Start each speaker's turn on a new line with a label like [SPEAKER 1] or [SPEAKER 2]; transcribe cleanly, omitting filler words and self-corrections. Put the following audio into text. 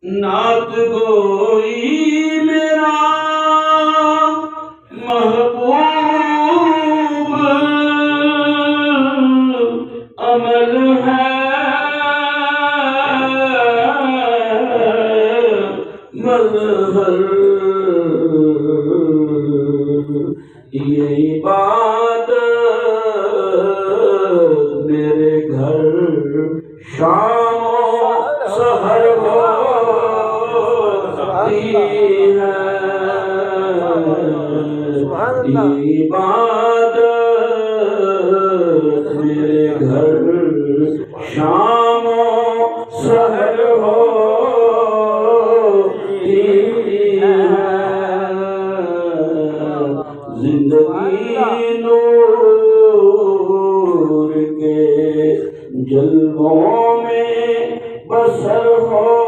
[SPEAKER 1] نعت گوئی میرا محبوب عمل ہے، مظہر یہ عبادت میرے گھر شام و سحر ہوتی ہے، عبادت میرے گھر شام و سحر ہوتی ہے، زندگی نور کے جلووں میں بسر ہوتی